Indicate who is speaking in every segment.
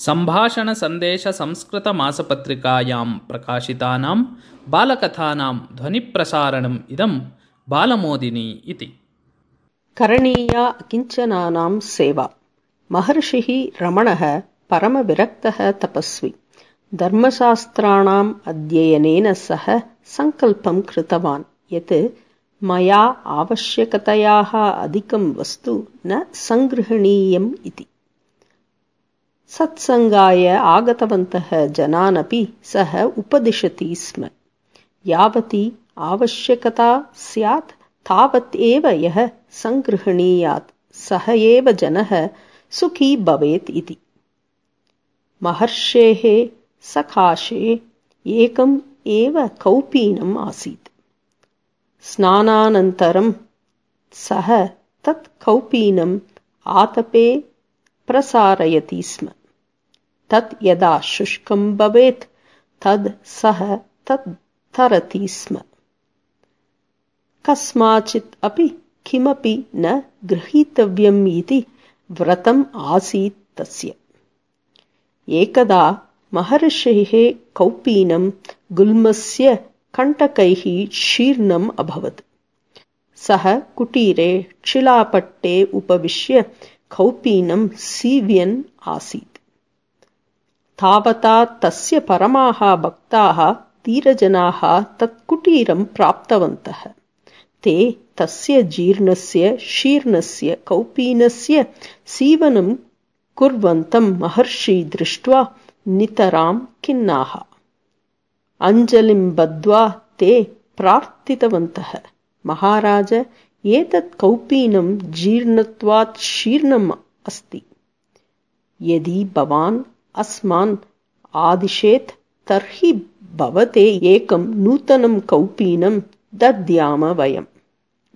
Speaker 1: सम्भाषणसन्देशसंस्कृतमासपत्रिकायां प्रकाशितानां बालकथानां ध्वनिप्रसारणम् इदं बालमोदिनी इति।
Speaker 2: करणीया अकिञ्चनानां सेवा। महर्षिः रमणः परमविरक्तः तपस्वी। धर्मशास्त्राणाम् अध्ययनेन सह सङ्कल्पं कृतवान् यत् मया आवश्यकतायाः अधिकं वस्तु न सङ्गृह्णीयम् इति। सत्सङ्गाय आगतवन्तः जनानपि सः उपदिशति स्म। यावती आवश्यकता स्यात् तावत् एव यः सङ्गृह्णीयात् सः एव जनः सुखी भवेत् इति। महर्षेः सकाशे एकम् एव कौपीनम् आसीत्। स्नानानन्तरं सः तत् कौपीनम् आतपे प्रसारयति स्म। तत् यदा शुष्कं भवेत् तद् सः तत् तरति स्म। कस्माचित् अपि किमपि न गृहीतव्यम् इति व्रतम् आसीत् तस्य। एकदा महर्षेः कौपीनं गुल्मस्य कण्टकैः शीर्णम् अभवत्। सः कुटीरे शिलापट्टे उपविश्य कौपीनं सीव्यन् आसीत्। तावता तस्य परमाः भक्ताः धीरजनाः तत् कुटीरं प्राप्तवन्तः। ते तस्य जीर्णस्य शीर्णस्य कौपीनस्य सीवनं कुर्वन्तं महर्षि दृष्ट्वा नितरां खिन्नाः। अञ्जलिं बद्ध्वा ते प्रार्थितवन्तः, महाराज, एतत् कौपीनं जीर्णत्वात् शीर्णम् अस्ति। यदि भवान् अस्मान् आदिशेत् तर्हि भवते एकं नूतनं कौपीनं दद्याम वयम्।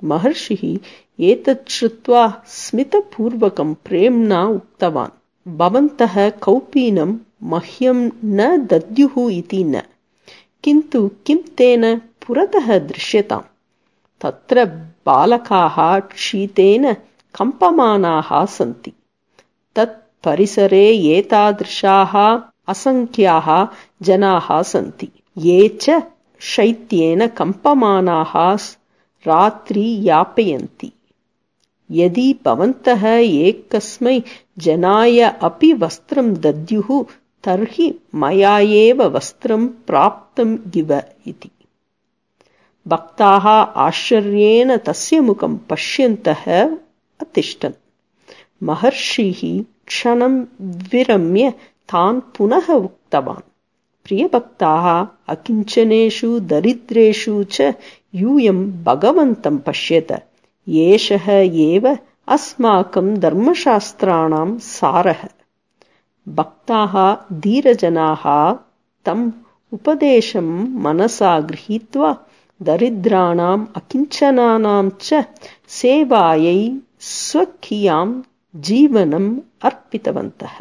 Speaker 2: महर्षिः एतत् श्रुत्वा स्मितपूर्वकं प्रेम्णा उक्तवान्, भवन्तः कौपीनं मह्यं न दद्युः इति न, किन्तु किं तेन पुरतः दृश्यताम्? तत्र बालकाः शीतेन कम्पमानाः सन्ति। तत् परिसरे एतादृशाः असङ्ख्याः जनाः सन्ति, ये च शैत्येन कम्पमानाः रात्रि यापयन्ति। यदि भवन्तः एकस्मै जनाय अपि वस्त्रं दद्युः तर्हि मया एव वस्त्रं प्राप्तम् इव इति। भक्ताः आश्चर्येण तस्य मुखं पश्यन्तः अतिष्ठन्। महर्षिः क्षणं विरम्य तान् पुनः उक्तवान्, प्रियभक्ताः, अकिञ्चनेषु दरिद्रेषु च यूयं भगवन्तं पश्यत। एषः एव अस्माकं धर्मशास्त्राणां सारः। भक्ताः धीरजनाः तम् उपदेशं मनसा गृहीत्वा दरिद्राणाम् अकिञ्चनानां च सेवायै स्वकीयं जीवनम् अर्पितवन्तः।